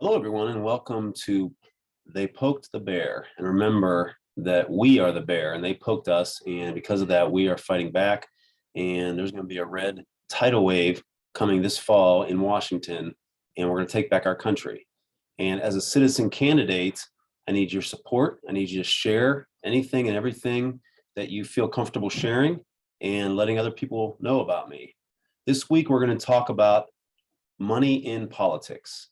Hello, everyone, and welcome to They Poked the Bear. And remember that we are the bear, and they poked us, and because of that, we are fighting back. And there's going to be a red tidal wave coming this fall in Washington, and we're going to take back our country. And as a citizen candidate, I need your support. I need you to share anything and everything that you feel comfortable sharing and letting other people know about me. This week, we're going to talk about money in politics.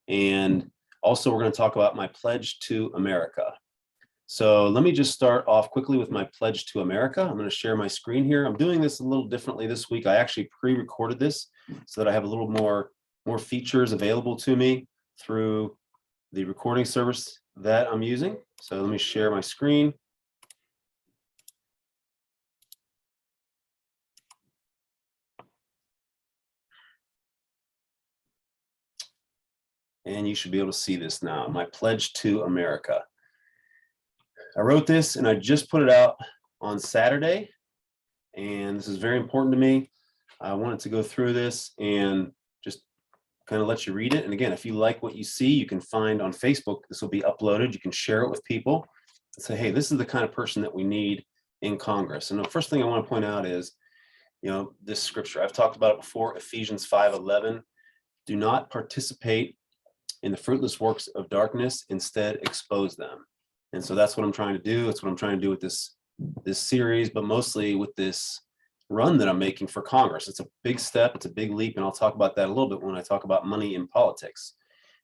And also, we're going to talk about my pledge to America. So let me just start off quickly with my pledge to America. I'm going to share my screen here. I'm doing this a little differently this week. I actually pre-recorded this so that I have a little more features available to me through the recording service that I'm using. So let me share my screen. And you should be able to see this now. My pledge to America. I wrote this and I just put it out on Saturday. And this is very important to me. I wanted to go through this and just kind of let you read it. And again, if you like what you see, you can find on Facebook, this will be uploaded. You can share it with people and say, hey, this is the kind of person that we need in Congress. And the first thing I want to point out is, this scripture, I've talked about it before, Ephesians 5:11, do not participate in the fruitless works of darkness, instead expose them. And so that's what I'm trying to do. That's what I'm trying to do with this series, but mostly with this run that I'm making for Congress. It's a big step, it's a big leap, and I'll talk about that a little bit when I talk about money in politics.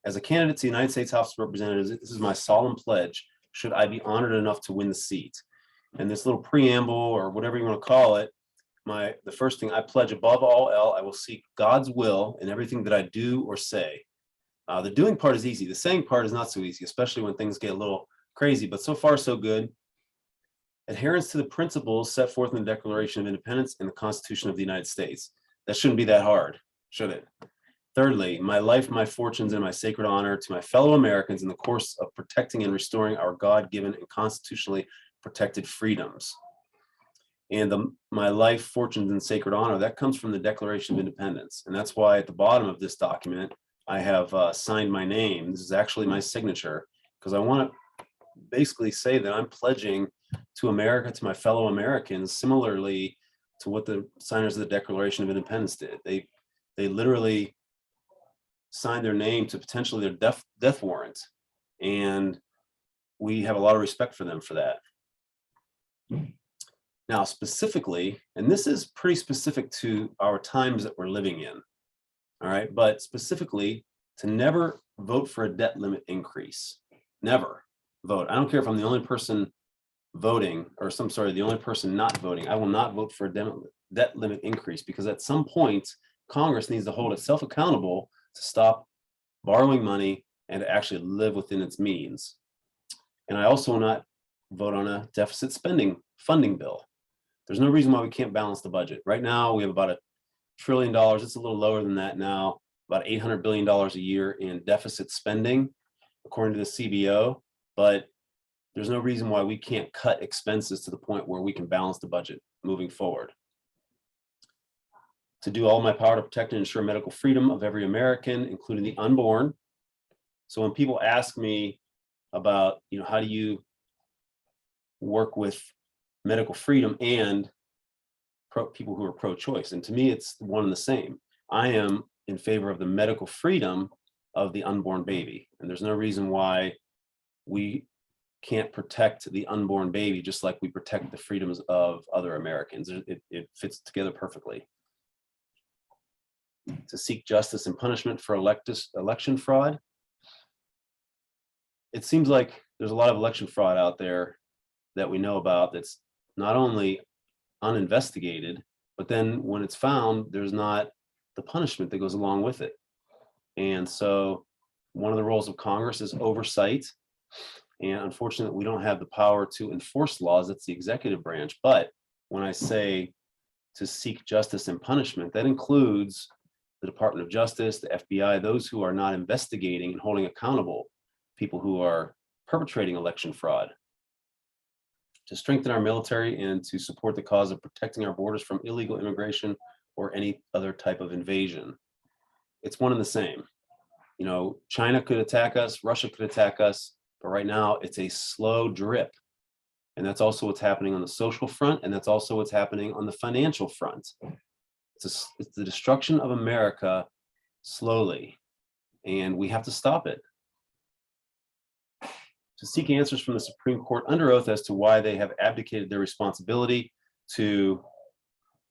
As a candidate to the United States House of Representatives, this is my solemn pledge, should I be honored enough to win the seat. And this little preamble, or whatever you want to call it, the first thing, I pledge above all else, I will seek God's will in everything that I do or say. The doing part is easy. The saying part is not so easy, especially when things get a little crazy, but so far so good. Adherence to the principles set forth in the Declaration of Independence and the Constitution of the United States. That shouldn't be that hard, should it? Thirdly, my life, my fortunes, and my sacred honor to my fellow Americans in the course of protecting and restoring our God-given and constitutionally protected freedoms. And my life, fortunes, and sacred honor, that comes from the Declaration of Independence. And that's why at the bottom of this document, I have signed my name. This is actually my signature, because I want to basically say that I'm pledging to America, to my fellow Americans, similarly to what the signers of the Declaration of Independence did. They literally signed their name to potentially their death warrant. And we have a lot of respect for them for that. Now, specifically, and this is pretty specific to our times that we're living in, all right, but specifically to never vote for a debt limit increase. Never vote. I don't care if I'm the only person voting, or the only person not voting. I will not vote for a debt limit increase, because at some point, Congress needs to hold itself accountable to stop borrowing money and to actually live within its means. And I also will not vote on a deficit spending funding bill. There's no reason why we can't balance the budget. Right now, we have about $1 trillion. It's a little lower than that now, about $800 billion a year in deficit spending, according to the CBO. But there's no reason why we can't cut expenses to the point where we can balance the budget moving forward. To do all my power to protect and ensure medical freedom of every American, including the unborn. So when people ask me about, how do you work with medical freedom and people who are pro-choice, and to me, it's one and the same. I am in favor of the medical freedom of the unborn baby, and there's no reason why we can't protect the unborn baby just like we protect the freedoms of other Americans. It fits together perfectly. To seek justice and punishment for election fraud. It seems like there's a lot of election fraud out there that we know about that's not only uninvestigated, but then when it's found, there's not the punishment that goes along with it. And so one of the roles of Congress is oversight. And unfortunately, we don't have the power to enforce laws. That's the executive branch. But when I say to seek justice and punishment, that includes the Department of Justice, the FBI, those who are not investigating and holding accountable people who are perpetrating election fraud. To strengthen our military and to support the cause of protecting our borders from illegal immigration or any other type of invasion. It's one and the same. You know, China could attack us, Russia could attack us, but right now it's a slow drip. And that's also what's happening on the social front, and that's also what's happening on the financial front. It's the destruction of America slowly, and we have to stop it. To seek answers from the Supreme Court under oath as to why they have abdicated their responsibility to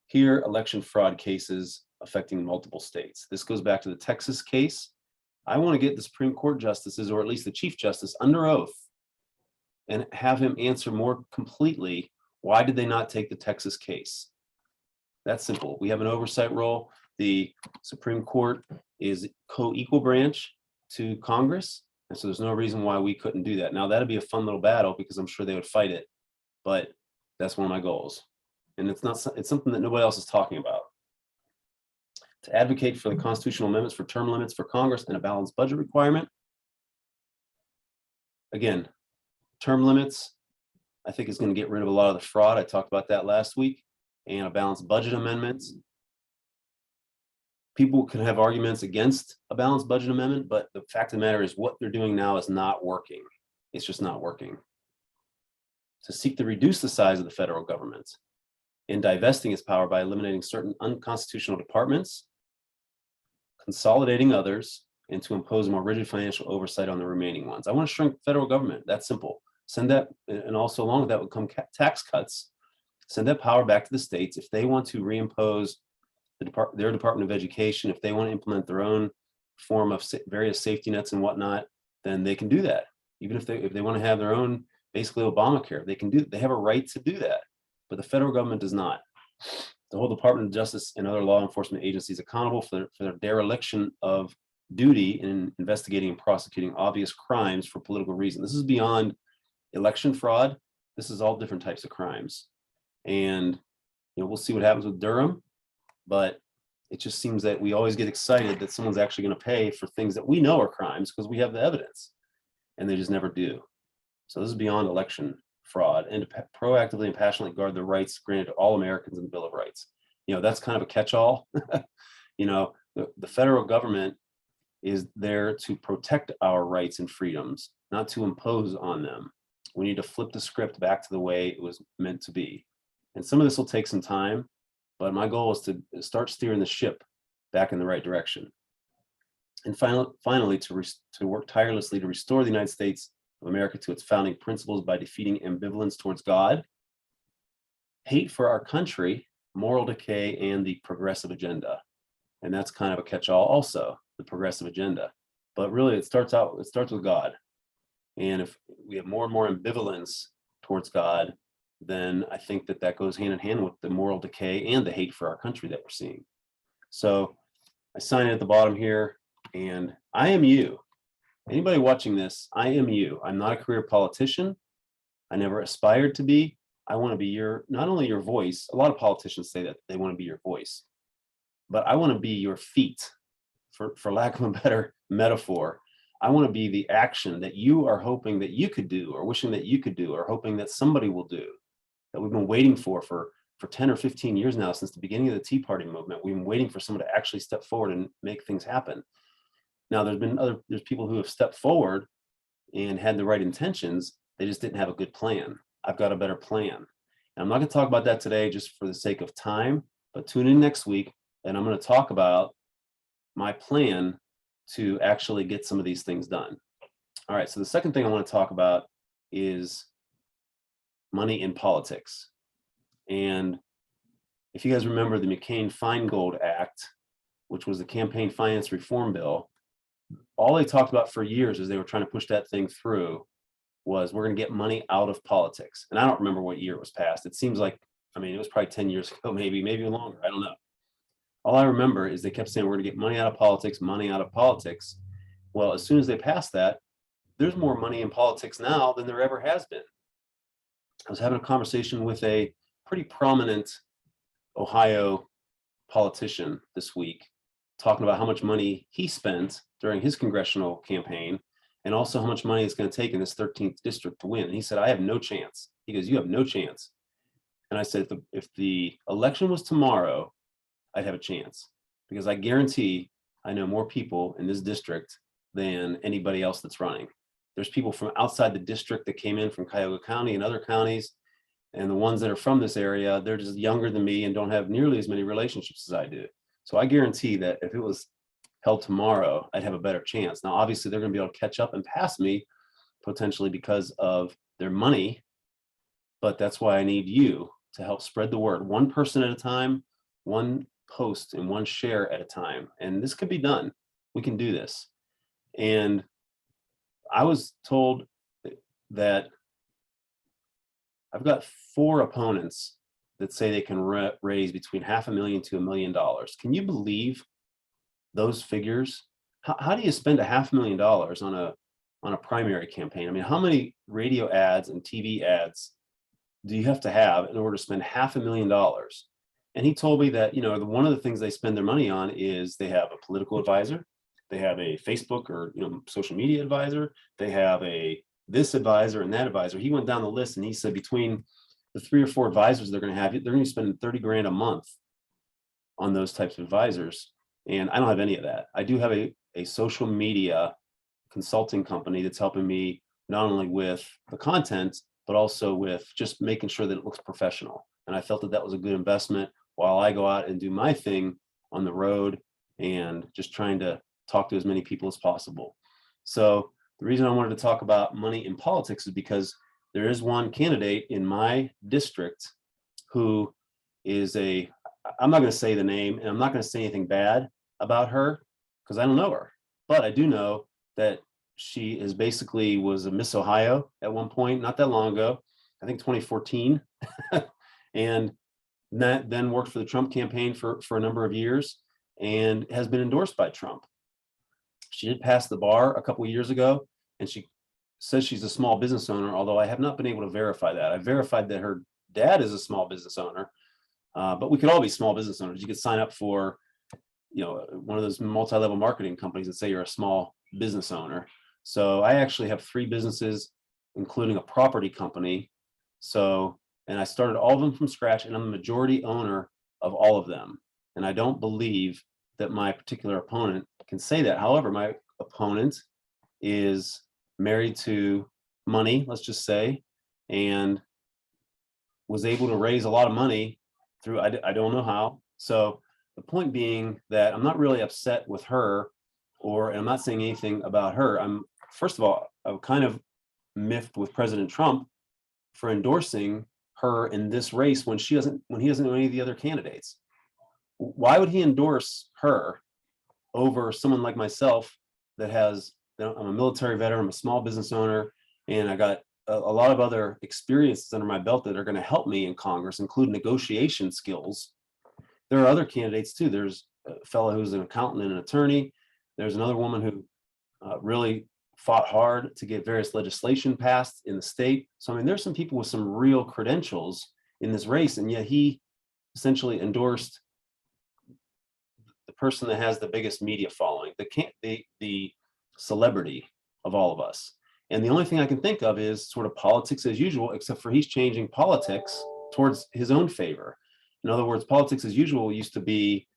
hear election fraud cases affecting multiple states. This goes back to the Texas case. I want to get the Supreme Court justices, or at least the Chief Justice, under oath and have him answer more completely, why did they not take the Texas case? That's simple. We have an oversight role. The Supreme Court is co-equal branch to Congress, and so there's no reason why we couldn't do that. Now, that'd be a fun little battle because I'm sure they would fight it, but that's one of my goals. And it's something that nobody else is talking about. To advocate for the constitutional amendments for term limits for Congress and a balanced budget requirement. Again, term limits, I think is going to get rid of a lot of the fraud. I talked about that last week. And a balanced budget amendments. People can have arguments against a balanced budget amendment, but the fact of the matter is what they're doing now is not working. It's just not working. To seek to reduce the size of the federal government and divesting its power by eliminating certain unconstitutional departments, consolidating others, and to impose more rigid financial oversight on the remaining ones. I want to shrink the federal government. That's simple. Send that, and also along with that would come tax cuts. Send that power back to the states. If they want to reimpose their Department of Education, if they want to implement their own form of various safety nets and whatnot, then they can do that. Even if they want to have their own, basically Obamacare, they can do. They have a right to do that, but the federal government does not. To hold the Department of Justice and other law enforcement agencies accountable for their dereliction of duty in investigating and prosecuting obvious crimes for political reasons. This is beyond election fraud. This is all different types of crimes. And we'll see what happens with Durham, but it just seems that we always get excited that someone's actually going to pay for things that we know are crimes because we have the evidence, and they just never do. So this is beyond election fraud, and to proactively and passionately guard the rights granted to all Americans in the Bill of Rights. That's kind of a catch-all. The federal government is there to protect our rights and freedoms, not to impose on them. We need to flip the script back to the way it was meant to be. And some of this will take some time, but my goal is to start steering the ship back in the right direction. And finally, to work tirelessly to restore the United States of America to its founding principles by defeating ambivalence towards God, hate for our country, moral decay, and the progressive agenda. And that's kind of a catch-all also, the progressive agenda. But really, it starts with God. And if we have more and more ambivalence towards God, then I think that goes hand in hand with the moral decay and the hate for our country that we're seeing. So I sign it at the bottom here, and I am you. Anybody watching this, I am you. I'm not a career politician. I never aspired to be. I want to be not only your voice. A lot of politicians say that they want to be your voice, but I want to be your feet, for lack of a better metaphor. I want to be the action that you are hoping that you could do, or wishing that you could do, or hoping that somebody will do, that we've been waiting for 10 or 15 years now, since the beginning of the Tea Party movement. We've been waiting for someone to actually step forward and make things happen. Now, there's people who have stepped forward and had the right intentions. They just didn't have a good plan. I've got a better plan. And I'm not going to talk about that today just for the sake of time, but tune in next week, and I'm going to talk about my plan to actually get some of these things done. All right, so the second thing I want to talk about is money in politics. And if you guys remember the McCain-Feingold Act, which was the campaign finance reform bill, all they talked about for years as they were trying to push that thing through was, we're going to get money out of politics. And I don't remember what year it was passed. It seems like, it was probably 10 years ago, maybe longer. I don't know. All I remember is they kept saying, we're going to get money out of politics, money out of politics. Well, as soon as they passed that, there's more money in politics now than there ever has been. I was having a conversation with a pretty prominent Ohio politician this week, talking about how much money he spent during his congressional campaign, and also how much money it's going to take in this 13th district to win. And he said, I have no chance. He goes, you have no chance. And I said, if the election was tomorrow, I'd have a chance, because I guarantee I know more people in this district than anybody else that's running. There's people from outside the district that came in from Cuyahoga County and other counties. And the ones that are from this area, they're just younger than me and don't have nearly as many relationships as I do. So I guarantee that if it was held tomorrow, I'd have a better chance. Now, obviously, they're going to be able to catch up and pass me potentially because of their money. But that's why I need you to help spread the word, one person at a time, one post and one share at a time. And this could be done. We can do this. And I was told that I've got 4 opponents that say they can raise between $500,000 to $1 million. Can you believe those figures? How do you spend $500,000 on a primary campaign? I mean, how many radio ads and TV ads do you have to have in order to spend $500,000? And he told me that, one of the things they spend their money on is they have a political advisor, they have a Facebook or social media advisor, they have this advisor and that advisor. He went down the list and he said between the 3 or 4 advisors they're going to have, they're going to spend 30 grand a month on those types of advisors. And I don't have any of that. I do have a social media consulting company that's helping me not only with the content, but also with just making sure that it looks professional. And I felt that that was a good investment while I go out and do my thing on the road and just trying to talk to as many people as possible. So the reason I wanted to talk about money in politics is because there is one candidate in my district who is I'm not going to say the name, and I'm not going to say anything bad about her because I don't know her, but I do know that she is basically was a Miss Ohio at one point, not that long ago, I think 2014, and that then worked for the Trump campaign for a number of years and has been endorsed by Trump. She did pass the bar a couple of years ago, and she says she's a small business owner, although I have not been able to verify that. I verified that her dad is a small business owner, but we could all be small business owners. You could sign up for, one of those multi-level marketing companies and say you're a small business owner. So I actually have 3 businesses, including a property company. And I started all of them from scratch, and I'm the majority owner of all of them. And I don't believe that my particular opponent can say that. However, my opponent is married to money, let's just say, and was able to raise a lot of money through, I don't know how. So the point being that I'm not really upset with her, and I'm not saying anything about her. First of all, I'm kind of miffed with President Trump for endorsing her in this race when he doesn't know any of the other candidates. Why would he endorse her over someone like myself I'm a military veteran, I'm a small business owner, and I got a lot of other experiences under my belt that are going to help me in Congress, including negotiation skills. There are other candidates too. There's a fellow who's an accountant and an attorney. There's another woman who really fought hard to get various legislation passed in the state. So, I mean, there's some people with some real credentials in this race, and yet he essentially endorsed the person that has the biggest media following, the celebrity of all of us. And the only thing I can think of is sort of politics as usual, except for he's changing politics towards his own favor. In other words, politics as usual used to be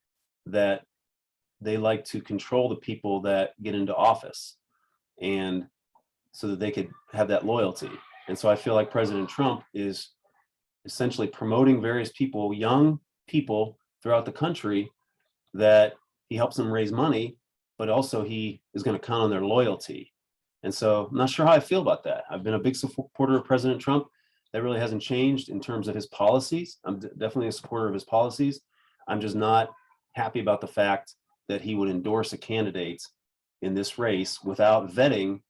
that they like to control the people that get into office, and so that they could have that loyalty. And so I feel like President Trump is essentially promoting various people, young people throughout the country, that he helps them raise money, but also he is going to count on their loyalty. And so I'm not sure how I feel about that. I've been a big supporter of President Trump. That really hasn't changed in terms of his policies. I'm definitely a supporter of his policies. I'm just not happy about the fact that he would endorse a candidate in this race without vetting.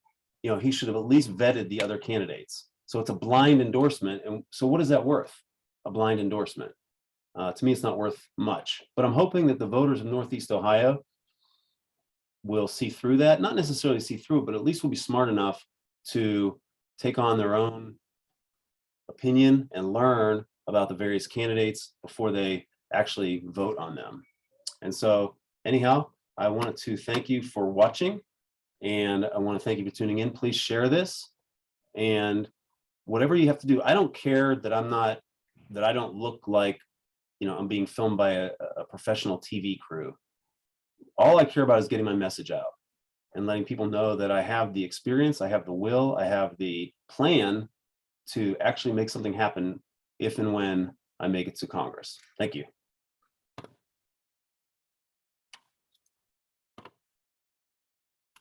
He should have at least vetted the other candidates. So it's a blind endorsement. And so what is that worth? A blind endorsement? To me, it's not worth much. But I'm hoping that the voters of Northeast Ohio will see through that. Not necessarily see through, but at least will be smart enough to take on their own opinion and learn about the various candidates before they actually vote on them. And so anyhow, I wanted to thank you for watching, and I want to thank you for tuning in. Please share this, and whatever you have to do. I don't care that I don't look like, I'm being filmed by a professional TV crew. All I care about is getting my message out. and letting people know that I have the experience, I have the will, I have the plan to actually make something happen if and when I make it to Congress. Thank you.